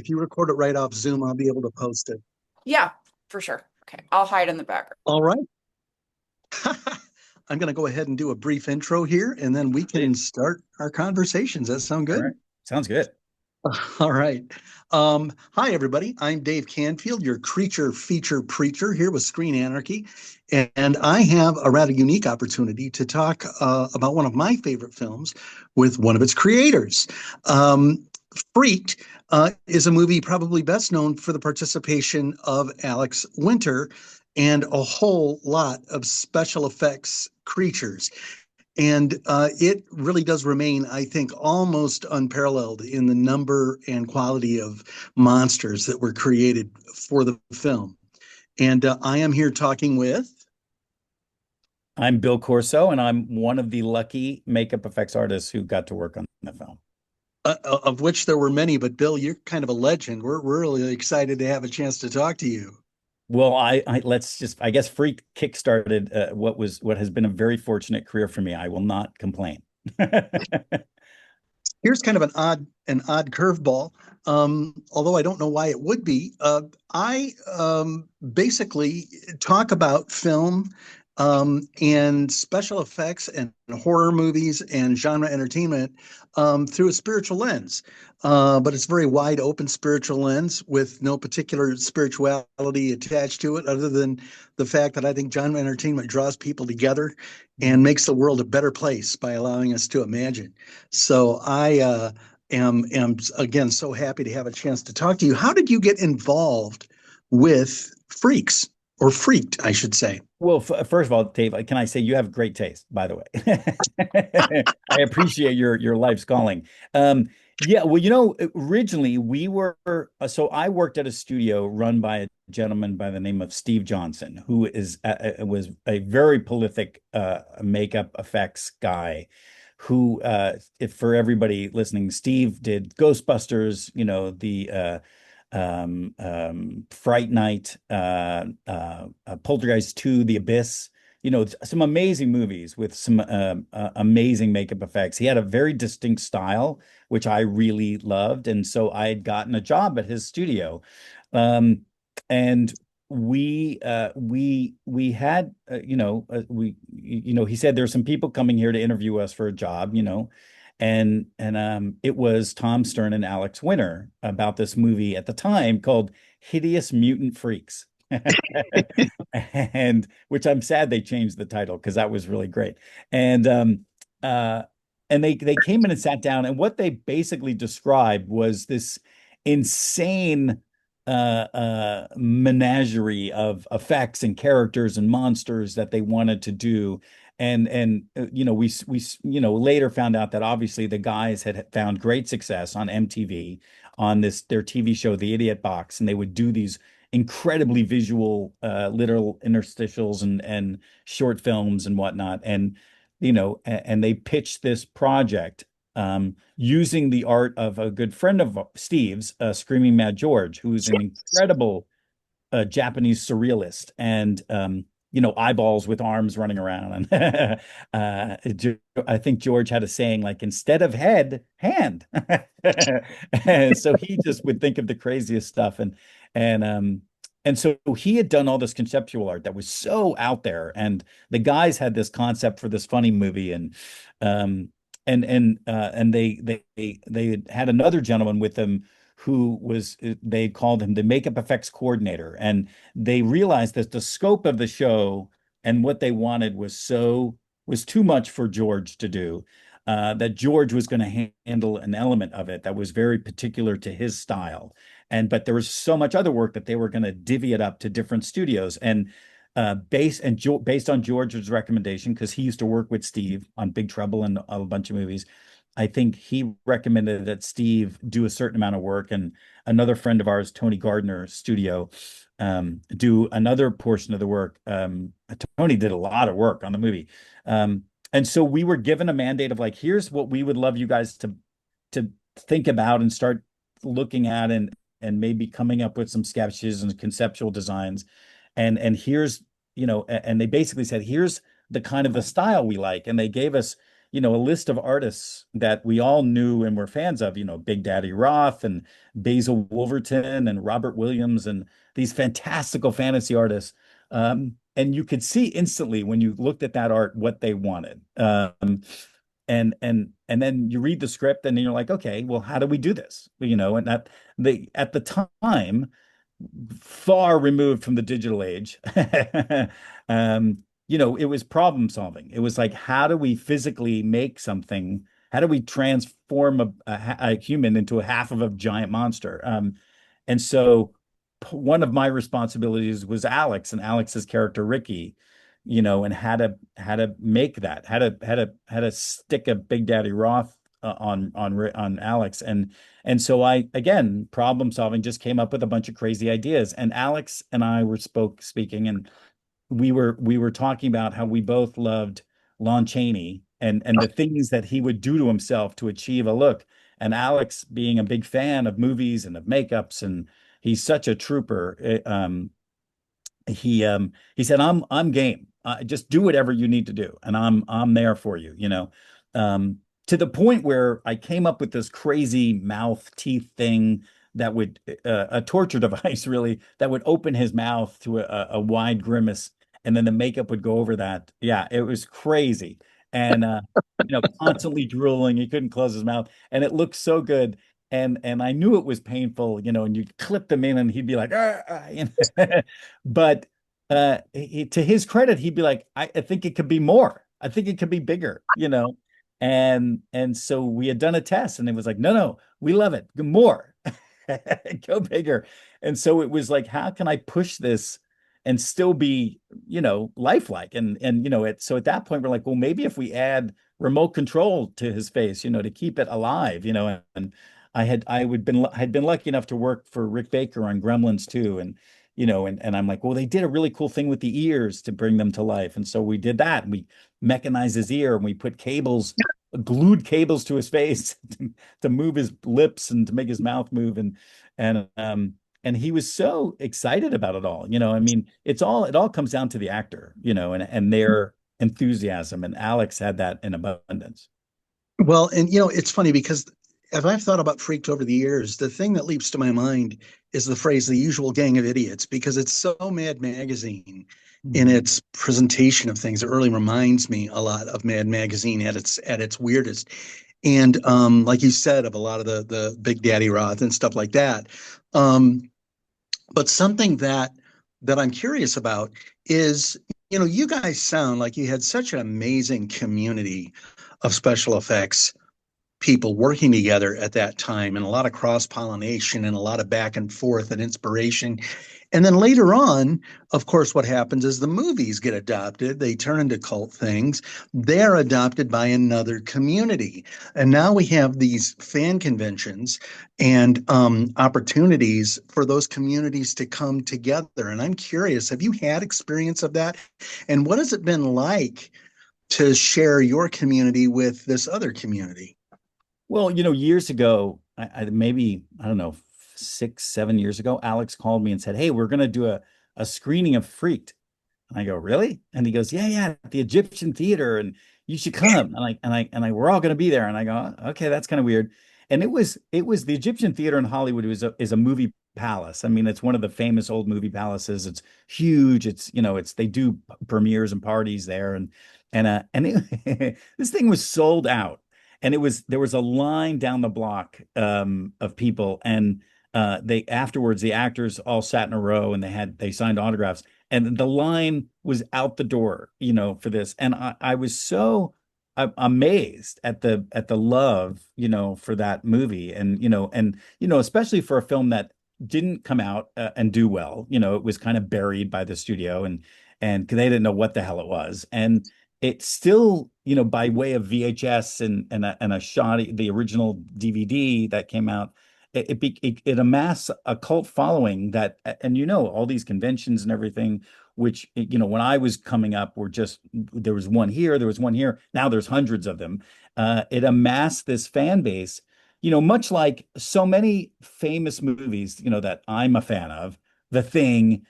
If you record it right off Zoom, I'll be able to post it. Yeah, for sure. Okay, I'll hide in the background. All right. I'm going to go ahead and do a brief intro here, and then we can start our conversations. That sound All good? right. Sounds good. All right. Hi, everybody. I'm Dave Canfield, your creature feature preacher here with Screen Anarchy. And I have a rather unique opportunity to talk about one of my favorite films with one of its creators. Freaked is a movie probably best known for the participation of Alex Winter and a whole lot of special effects creatures. And it really does remain, I think, almost unparalleled in the number and quality of monsters that were created for the film. And I am here talking with. I'm Bill Corso, and I'm one of the lucky makeup effects artists who got to work on the film. Of which there were many, but Bill, you're kind of a legend. We're really excited to have a chance to talk to you. Well, I guess Freak kickstarted what has been a very fortunate career for me. I will not complain. Here's kind of an odd curveball. Although I don't know why it would be. I basically talk about film and special effects and horror movies and genre entertainment through a spiritual lens. But it's a very wide open spiritual lens with no particular spirituality attached to it, other than the fact that I think genre entertainment draws people together and makes the world a better place by allowing us to imagine. So I am again so happy to have a chance to talk to you. How did you get involved with Freaks, or Freaked, I should say? Well, first of all, Dave, can I say you have great taste, by the way. I appreciate your life's calling. Yeah, well, originally we were so I worked at a studio run by a gentleman by the name of Steve Johnson, who was a very prolific makeup effects guy. Who, if for everybody listening, Steve did Ghostbusters, the Fright Night, Poltergeist 2, The Abyss, some amazing movies with some amazing makeup effects. He had a very distinct style, which I really loved. And so I had gotten a job at his studio. And we had he said there's some people coming here to interview us for a job, and it was Tom Stern and Alex Winter about this movie at the time called Hideous Mutant Freaks. And which I'm sad they changed the title because that was really great. And they came in and sat down, and what they basically described was this insane menagerie of effects and characters and monsters that they wanted to do. We later found out that obviously the guys had found great success on MTV on their TV show The Idiot Box, and they would do these incredibly visual literal interstitials and short films and whatnot. And and they pitched this project using the art of a good friend of Steve's, Screaming Mad George, who's an incredible Japanese surrealist, and eyeballs with arms running around. And I think George had a saying like, instead of head, hand. And so he just would think of the craziest stuff. And so he had done all this conceptual art that was so out there. And the guys had this concept for this funny movie. And they had another gentleman with them who they called him the makeup effects coordinator, and they realized that the scope of the show and what they wanted was too much for George to do, that George was going to handle an element of it that was very particular to his style, but there was so much other work that they were going to divvy it up to different studios. And based on George's recommendation, because he used to work with Steve on Big Trouble and a bunch of movies, I think he recommended that Steve do a certain amount of work, and another friend of ours, Tony Gardner's studio, do another portion of the work. Tony did a lot of work on the movie. And so we were given a mandate of like, here's what we would love you guys to think about and start looking at, and maybe coming up with some sketches and conceptual designs. And here's, and they basically said, here's the kind of the style we like. And they gave us a list of artists that we all knew and were fans of, Big Daddy Roth and Basil Wolverton and Robert Williams and these fantastical fantasy artists. And you could see instantly when you looked at that art what they wanted. And then you read the script and then you're like, okay, well, how do we do this? And that they at the time, far removed from the digital age, it was problem solving. It was like, how do we physically make something? How do we transform a human into a half of a giant monster? And so one of my responsibilities was Alex and Alex's character Ricky, and how to make that, how to stick a Big Daddy Roth on Alex, and so I, again, problem solving, just came up with a bunch of crazy ideas, and Alex and I were speaking, and we were talking about how we both loved Lon Chaney and the things that he would do to himself to achieve a look, and Alex being a big fan of movies and of makeups, and he's such a trooper. He said, I'm game. Just do whatever you need to do, and I'm there for you. To the point where I came up with this crazy mouth teeth thing that would a torture device, really, that would open his mouth to a wide grimace, and then the makeup would go over that. Yeah, it was crazy, and constantly drooling. He couldn't close his mouth, and it looked so good. And I knew it was painful, and you clip them in, and he'd be like, but to his credit, he'd be like, I think it could be more. I think it could be bigger, And so we had done a test, and it was like, no, we love it. More, go bigger. And so it was like, how can I push this and still be, lifelike? So at that point, we're like, well, maybe if we add remote control to his face, to keep it alive, and had been lucky enough to work for Rick Baker on Gremlins too, and I'm like, well, they did a really cool thing with the ears to bring them to life, and so we did that, and we mechanized his ear, and we put glued cables to his face to move his lips and to make his mouth move, and he was so excited about it all. I mean, it all comes down to the actor, and their enthusiasm, and Alex had that in abundance. Well, and it's funny because as I've thought about Freaked over the years, the thing that leaps to my mind is the phrase "the usual gang of idiots," because it's so Mad Magazine in its presentation of things. It really reminds me a lot of Mad Magazine at its weirdest. And like you said, of a lot of the Big Daddy Roth and stuff like that. But something that I'm curious about is, you guys sound like you had such an amazing community of special effects people working together at that time, and a lot of cross-pollination and a lot of back and forth and inspiration. And then later on, of course, what happens is the movies get adopted. They turn into cult things. They're adopted by another community. And now we have these fan conventions and opportunities for those communities to come together. And I'm curious, have you had experience of that? And what has it been like to share your community with this other community? Well, years ago, maybe, I don't know, 6, 7 years ago, Alex called me and said, "Hey, we're going to do a screening of Freaked." And I go, "Really?" And he goes, "Yeah, at the Egyptian Theater, and you should come." We're all going to be there. And I go, "Okay, that's kind of weird." And it was the Egyptian Theater in Hollywood is a movie palace. I mean, it's one of the famous old movie palaces. It's huge. They do premieres and parties there, this thing was sold out. And there was a line down the block of people, and afterwards the actors all sat in a row, and they signed autographs, and the line was out the door, for this. And I was so amazed at the love, for that movie, and especially for a film that didn't come out and do well. It was kind of buried by the studio, and 'cause they didn't know what the hell it was, and it still, by way of VHS and a shoddy, the original DVD that came out, it amassed a cult following that, and all these conventions and everything, which, when I was coming up, there was one here, now there's hundreds of them. It amassed this fan base, much like so many famous movies, that I'm a fan of, The Thing,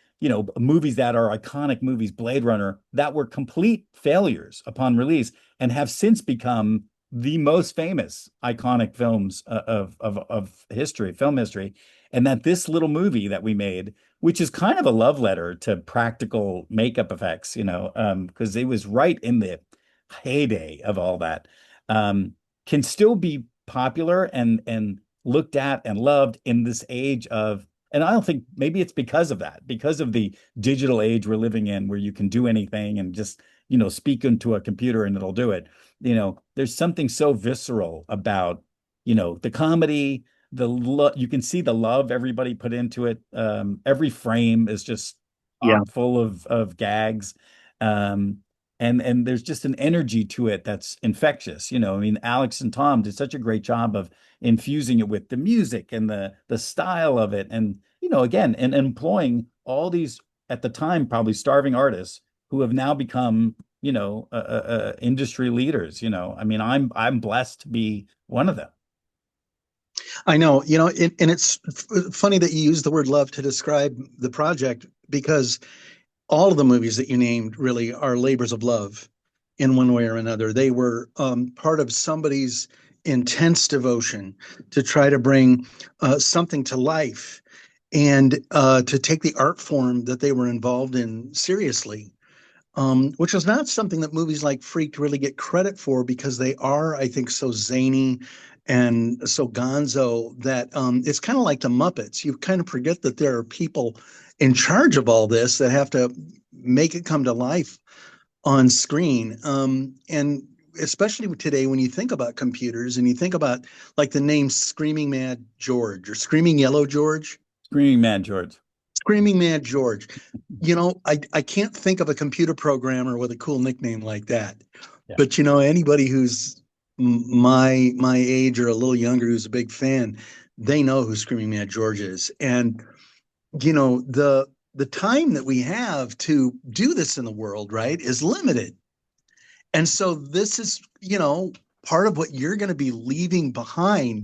movies that are iconic movies, Blade Runner, that were complete failures upon release and have since become the most famous iconic films of history, film history. And that this little movie that we made, which is kind of a love letter to practical makeup effects, because it was right in the heyday of all that, can still be popular and looked at and loved in this age of, and I don't think, maybe it's because of that, because of the digital age we're living in, where you can do anything and just, speak into a computer and it'll do it. There's something so visceral about, the comedy, you can see the love everybody put into it. Every frame is just Yeah. chock full of gags. Um, and there's just an energy to it that's infectious. I mean, Alex and Tom did such a great job of infusing it with the music and the style of it, and again, and employing all these, at the time, probably starving artists who have now become industry leaders. I mean, I'm blessed to be one of them. I know, and it's funny that you use the word love to describe the project, because all of the movies that you named really are labors of love in one way or another. They were part of somebody's intense devotion to try to bring something to life, and to take the art form that they were involved in seriously, which is not something that movies like Freaked really get credit for, because they are, I think, so zany and so gonzo that it's kind of like the Muppets. You kind of forget that there are people in charge of all this that have to make it come to life on screen. And especially today, when you think about computers and you think about like the name Screaming Mad George or Screaming Yellow George. Screaming Mad George. Screaming Mad George. I can't think of a computer programmer with a cool nickname like that. Yeah. But anybody who's my age or a little younger who's a big fan, they know who Screaming Mad George is. And the time that we have to do this in the world, right, is limited. And so this is, part of what you're going to be leaving behind.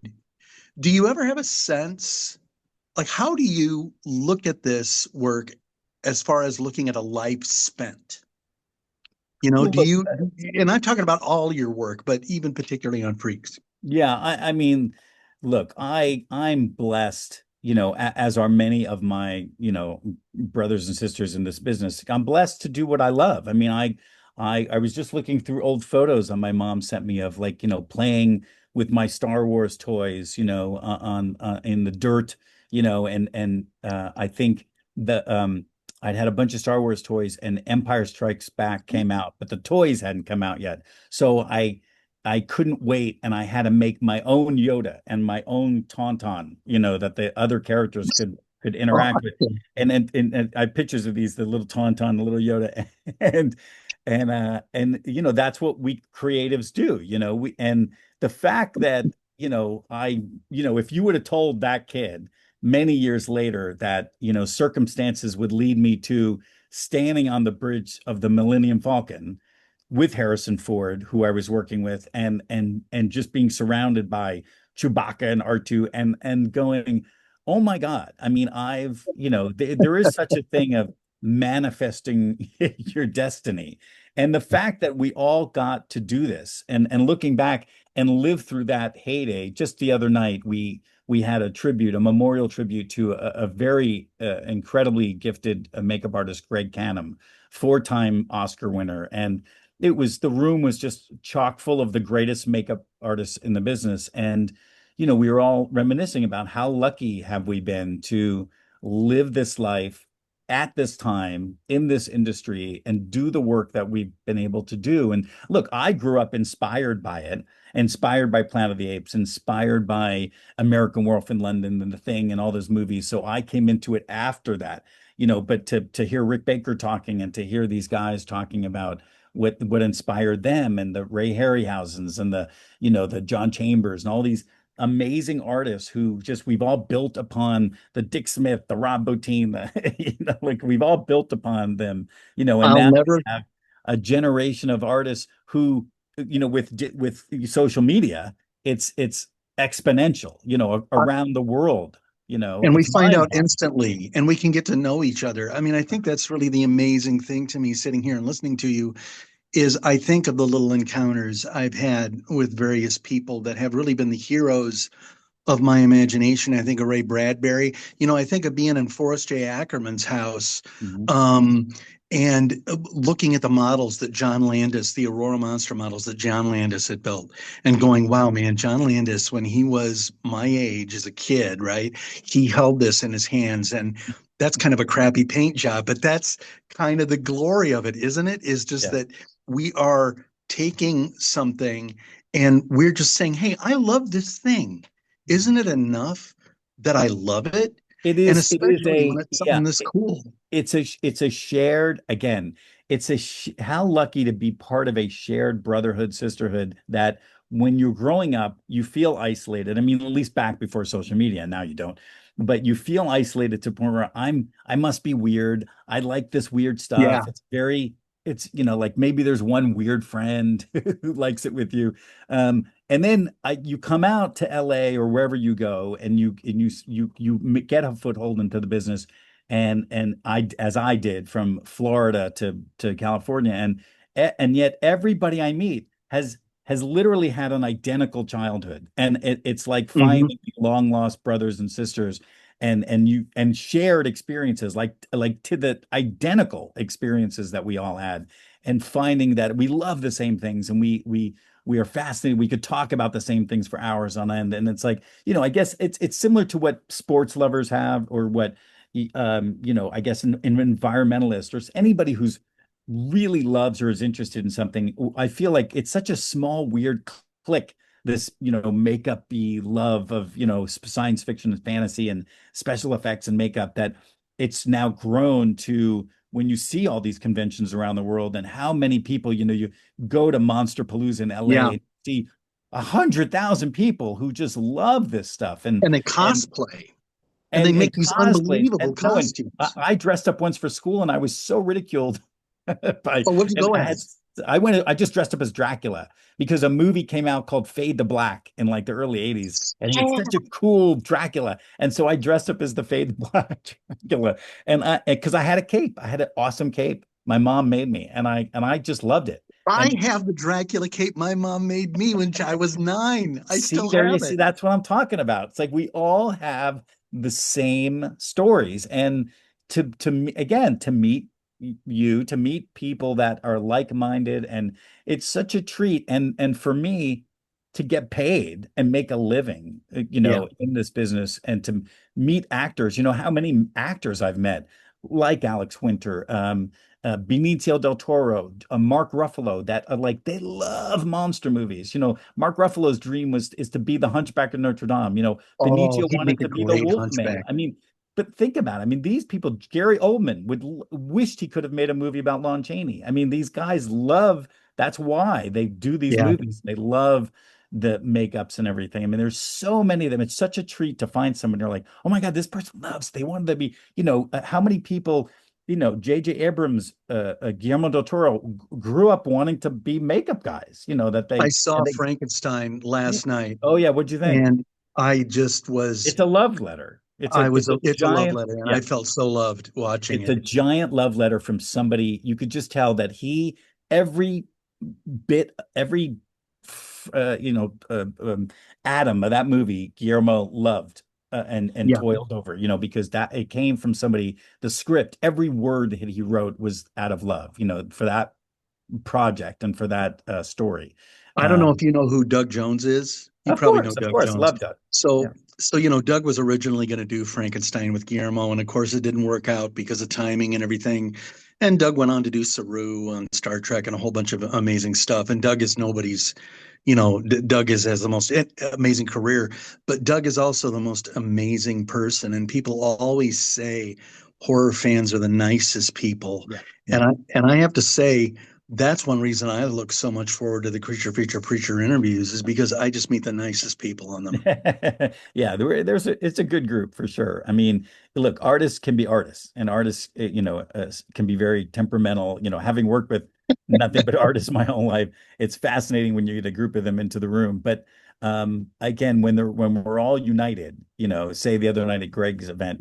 Do you ever have a sense, like, how do you look at this work as far as looking at a life spent? Do you, and I'm talking about all your work, but even particularly on Freaks. Yeah, I mean, look, I'm blessed, as are many of my, brothers and sisters in this business. I'm blessed to do what I love. I mean, I was just looking through old photos that my mom sent me of, like, playing with my Star Wars toys, on in the dirt, I think I'd had a bunch of Star Wars toys, and Empire Strikes Back came out, but the toys hadn't come out yet. So I couldn't wait, and I had to make my own Yoda and my own Tauntaun, that the other characters could interact with. And I have pictures of these, the little Tauntaun, the little Yoda, and that's what we creatives do. And the fact that if you would have told that kid many years later that circumstances would lead me to standing on the bridge of the Millennium Falcon with Harrison Ford, who I was working with, and just being surrounded by Chewbacca and R2, and going, oh my God. I mean, there is such a thing of manifesting your destiny. And the fact that we all got to do this, and looking back and live through that heyday. Just the other night, we had a memorial tribute to a very incredibly gifted makeup artist, Greg Canham, 4-time Oscar winner. And the room was just chock full of the greatest makeup artists in the business. And, we were all reminiscing about how lucky have we been to live this life at this time in this industry and do the work that we've been able to do. And look, I grew up inspired by it, inspired by Planet of the Apes, inspired by American Werewolf in London and The Thing and all those movies. So I came into it after that, but to hear Rick Baker talking and to hear these guys talking about what inspired them, and the Ray Harryhausens and the John Chambers and all these amazing artists who we've all built upon, the Dick Smith, the Rob Bottin, like we've all built upon them, and now we have a generation of artists who, with social media, it's exponential, around the world. You know, And we it's find mind out blowing. instantly and we can get to know each other. I mean, I think that's really the amazing thing to me sitting here and listening to you is I think of the little encounters I've had with various people that have really been the heroes of my imagination. I think of Ray Bradbury. I think of being in Forrest J. Ackerman's house, Mhm. um, and looking at the models that John Landis, the Aurora Monster models that John Landis had built, and going, wow, man, John Landis, when he was my age as a kid, right? He held this in his hands. And that's kind of a crappy paint job, but that's kind of the glory of it, isn't it? Is just Yeah. that we are taking something and we're just saying, hey, I love this thing. Isn't it enough that I love it? And It is especially when it's something this cool. it's a shared, again, how lucky to be part of a shared brotherhood, sisterhood, that when you're growing up you feel isolated. I mean, at least back before social media, now you don't, but you feel isolated to a point where I must be weird, I like this weird Yeah. stuff. It's like maybe there's one weird friend who likes it with you. And then you come out to LA or wherever you go, and you get a foothold into the business, and I, as I did, from Florida to California, and yet everybody I meet has literally had an identical childhood, and it's like Hmm. finding long lost brothers and sisters, and shared experiences, like to the identical experiences that we all had, and finding that we love the same things, and we are fascinated. We could talk about the same things for hours on end. And it's like, I guess it's similar to what sports lovers have, or what, I guess an environmentalist or anybody who's really loves or is interested in something. I feel like it's such a small, weird click, this, makeup-y love of, science fiction and fantasy and special effects and makeup, that it's now grown to, when you see all these conventions around the world, and how many people, you go to Monster Palooza in LA Yeah. and see 100,000 people who just love this stuff, And they and cosplay and they and make these cosplays. unbelievable And no, and costumes. I dressed up once for school, and I was so ridiculed by, Oh, what'd you and go as? I just dressed up as Dracula, because a movie came out called Fade to Black in like the early 80s, and he had Yeah. such a cool Dracula. And so I dressed up as the Fade to Black Dracula. And because I had a cape, I had an awesome cape. My mom made me, and I just loved it. I And have the Dracula cape my mom made me when I was 9. I see, still there you have see, it. that's what I'm talking about. It's like we all have the same stories, and again, to meet to meet people that are like-minded, and it's such a treat. And for me to get paid and make a living, Yeah. in this business, and to meet actors, how many actors I've met, like Alex Winter, Benicio del Toro, Mark Ruffalo, that are like, they love monster movies. Mark Ruffalo's dream is to be the Hunchback of Notre Dame. Oh, Benicio he'd wanted make a to be the great Wolfman. hunchback. I mean, but think about it. I mean, these people, Gary Oldman wished he could have made a movie about Lon Chaney. I mean, these guys love, that's why they do these Yeah. movies. They love the makeups and everything. I mean, there's so many of them. It's such a treat to find someone you're like, oh my God, this person loves. They wanted to be, how many people, J.J. Abrams, Guillermo del Toro grew up wanting to be makeup guys, that I they, saw and they, Frankenstein yeah. last night Oh yeah. What'd you think? and I just was It's a love letter. it's a love Giant, letter and yeah. I felt so loved watching It's a it. giant love letter from somebody. You could just tell that every every, uh, you know, uh, um, atom of that movie, Guillermo loved, and Yeah. toiled over, because that it came from somebody. The script, every word that he wrote was out of love, for that project and for that story. I don't know if Um, you know who Doug Jones is. You probably know of Doug course, Jones. love Doug. So, Yeah. Doug was originally going to do Frankenstein with Guillermo, and of course, it didn't work out because of timing and everything. And Doug went on to do Saru on Star Trek and a whole bunch of amazing stuff. And Doug is nobody's, Doug has the most amazing career, but Doug is also the most amazing person. And people always say horror fans are the nicest people, Yeah. and Yeah. I have to say that's one reason I look so much forward to the Creature Feature Preacher interviews is because I just meet the nicest people on them. Yeah, it's a good group for sure. I mean, look, artists can be artists, and artists, can be very temperamental. Having worked with nothing but artists my whole life, it's fascinating when you get a group of them into the room. But Again, when we're all united, say the other night at Greg's event,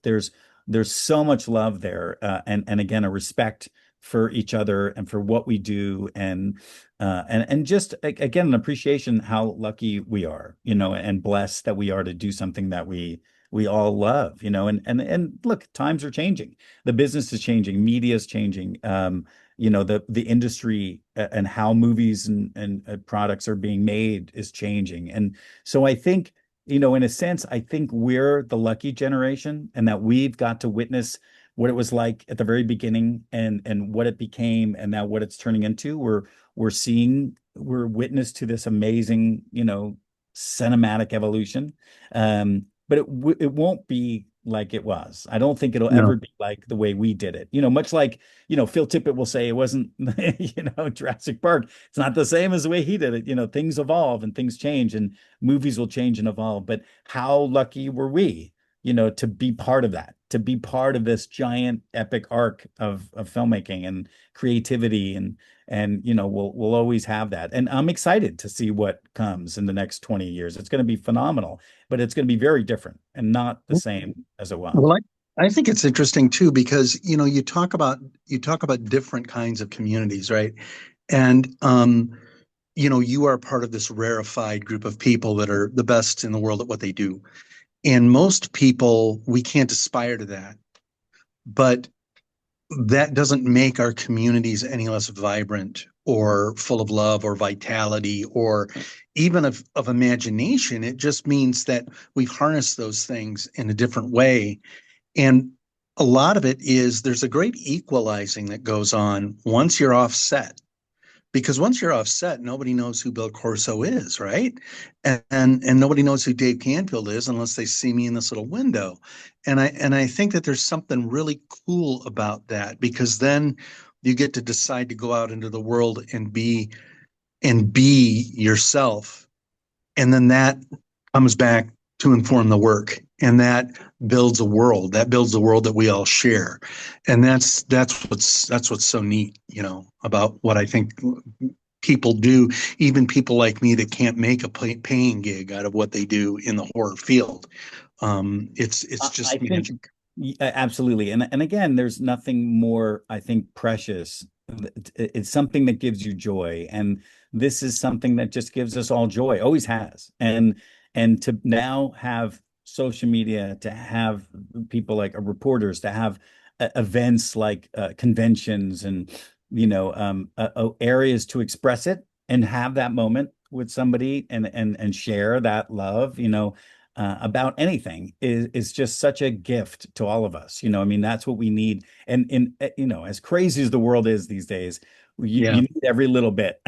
there's so much love there, and again a respect for each other and for what we do, and just again an appreciation how lucky we are, and blessed that we are to do something that we all love, and look, times are changing, the business is changing, media is changing, the industry, and how movies and products are being made is changing. And so I think, in a sense, I think we're the lucky generation, and that we've got to witness what it was like at the very beginning, and what it became, and now what it's turning into. We're witness to this amazing, cinematic evolution. But it won't be like it was. I don't think it'll No. ever be like the way we did it. Much like, Phil Tippett will say it wasn't, Jurassic Park. It's not the same as the way he did it. Things evolve and things change, and movies will change and evolve. But how lucky were we, to be part of that, to be part of this giant epic arc of filmmaking and creativity, and we'll always have that. And I'm excited to see what comes in the next 20 years. It's going to be phenomenal, but it's going to be very different and not the same as it was. Well, I think it's interesting too, because you talk about different kinds of communities, right? And you are part of this rarefied group of people that are the best in the world at what they do. And most people, we can't aspire to that. But that doesn't make our communities any less vibrant or full of love or vitality or even of imagination. It just means that we've harnessed those things in a different way. And a lot of it is there's a great equalizing that goes on once you're offset. Because once you're offset, nobody knows who Bill Corso is, right? And nobody knows who Dave Canfield is unless they see me in this little window. And I think that there's something really cool about that, because then you get to decide to go out into the world and be yourself. And then that comes back to inform the work. And that builds a world. That builds a world that we all share. And that's what's so neat, about what I think people do, even people like me that can't make a paying gig out of what they do in the horror field. It's just I think magic. absolutely. And again, there's nothing more, I think, precious. It's something that gives you joy. And this is something that just gives us all joy, always has. And to now have social media, to have people like reporters, to have events like conventions, and areas to express it and have that moment with somebody, and share that love, about anything is just such a gift to all of us. I mean, that's what we need. And as crazy as the world is these days, Yeah. you need every little bit.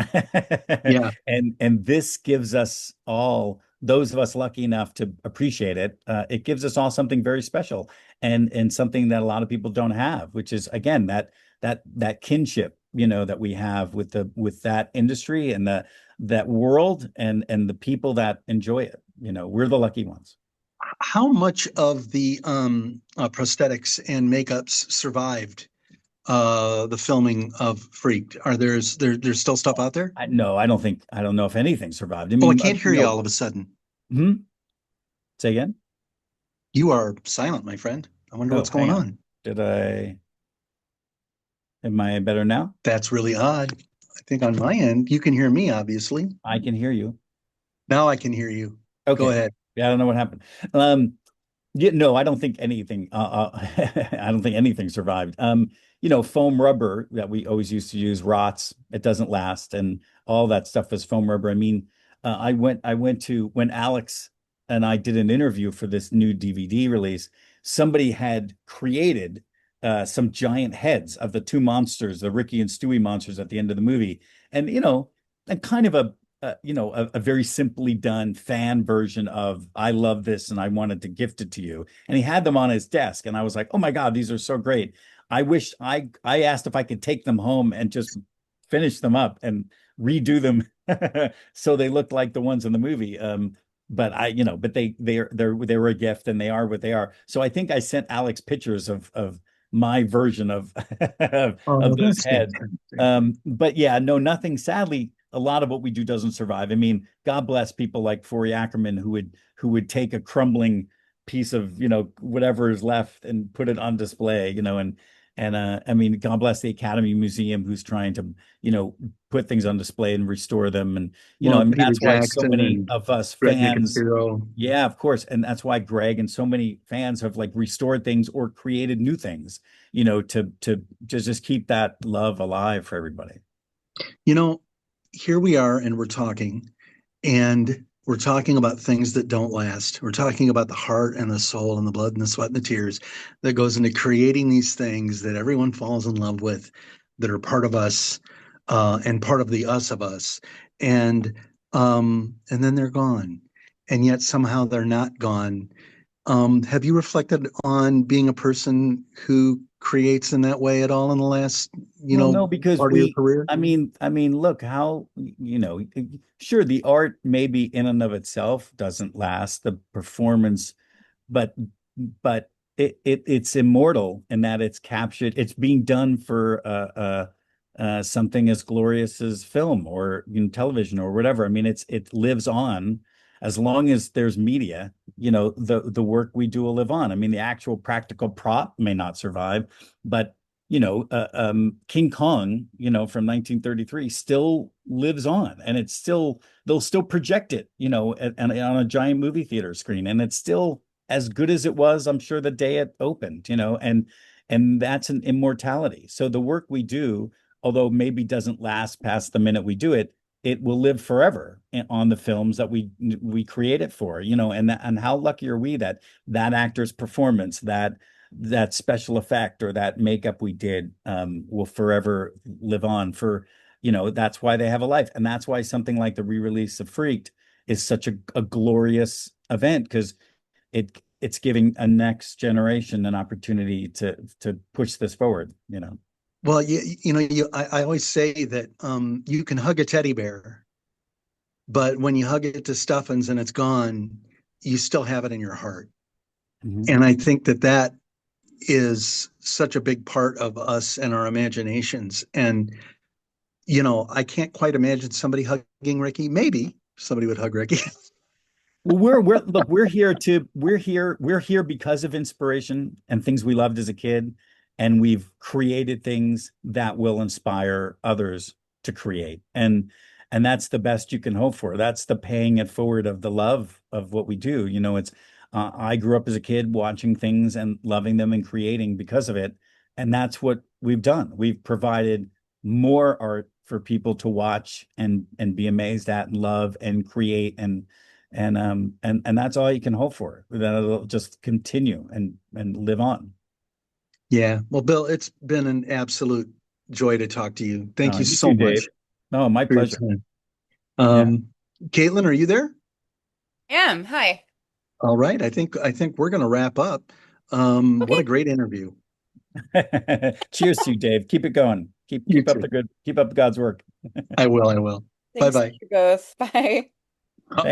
Yeah. And this gives us all, those of us lucky enough to appreciate it, it gives us all something very special, and something that a lot of people don't have, which is, again, that kinship, that we have with that industry, and that world, and the people that enjoy it. We're the lucky ones. How much of the prosthetics and makeups survived the filming of Freaked? There's still stuff out there? No, I don't know if anything survived. I Oh, I mean, can't hear you all of a sudden. hmm? Say again. You are silent, my friend. I wonder Oh, what's going hang on. on. Am I better now? That's really odd. I think on my end, you can hear me, obviously. I can hear you. Now I can hear you. Go Okay. ahead. Yeah, I don't know what happened. Yeah, no, I don't think anything. I don't think anything survived. Foam rubber that we always used to use rots. It doesn't last, and all that stuff is foam rubber. I mean, I went to, when Alex and I did an interview for this new DVD release. Somebody had created some giant heads of the two monsters, the Ricky and Stewie monsters at the end of the movie, and and kind of a very simply done fan version of "I love this and I wanted to gift it to you." And he had them on his desk, and I was like, "Oh my God, these are so great!" I wish I asked if I could take them home and just finish them up and redo them so they looked like the ones in the movie. But but they were a gift, and they are what they are. So I think I sent Alex pictures of my version of Oh, those that's heads. fantastic. But yeah, no, nothing. Sadly, a lot of what we do doesn't survive. I mean, God bless people like Forey Ackerman who would take a crumbling piece of, whatever is left and put it on display, and I mean, God bless the Academy Museum who's trying to, put things on display and restore them. And, Well, I mean, Peter that's why so Jackson many and of us Greg fans, Nicotero. yeah, of course. And that's why Greg and so many fans have like restored things or created new things, to just keep that love alive for everybody. You know, here we are and and we're talking about things that don't last. We're talking about the heart and the soul and the blood and the sweat and the tears that goes into creating these things that everyone falls in love with, that are part of us, and part of the us of us. And then they're gone. And yet somehow they're not gone. Have you reflected on being a person who creates in that way at all in the last, Well, no, because part of your career? look how, sure, the art maybe in and of itself doesn't last, the performance, but it's immortal in that it's captured, it's being done for something as glorious as film or television or whatever. I mean, it lives on as long as there's media, the work we do will live on. I mean, the actual practical prop may not survive, but King Kong, from 1933 still lives on, and they'll still project it, on a giant movie theater screen, and it's still as good as it was, I'm sure, the day it opened, and that's an immortality. So the work we do, although maybe doesn't last past the minute we do it, it will live forever on the films that we create it for, and how lucky are we that actor's performance, that special effect or that makeup we did, will forever live on for, that's why they have a life. And that's why something like the re-release of Freaked is such a glorious event, because it's giving a next generation an opportunity to push this forward. Well, I always say that you can hug a teddy bear, but when you hug it to Stuffins and it's gone, you still have it in your heart. Mhm. And I think that is such a big part of us and our imaginations. And, I can't quite imagine somebody hugging Ricky. Maybe somebody would hug Ricky. Well, we're here because of inspiration and things we loved as a kid, and we've created things that will inspire others to create. And that's the best you can hope for. That's the paying it forward of the love of what we do. It's I grew up as a kid watching things and loving them and creating because of it. And that's what we've done. We've provided more art for people to watch and be amazed at and love and create, and that's all you can hope for, that it'll just continue and live on. Yeah. Well, Bill, it's been an absolute joy to talk to you. Thank you You so too, Dave. much No, my for your pleasure. time. Yeah. Caitlin, are you there? Hi. All right. I think we're going to wrap up. What a Okay. great interview. Cheers to you, Dave. Keep it going. You Keep up too. keep up God's work. I will. Thanks Bye-bye. to you both. Bye. Thank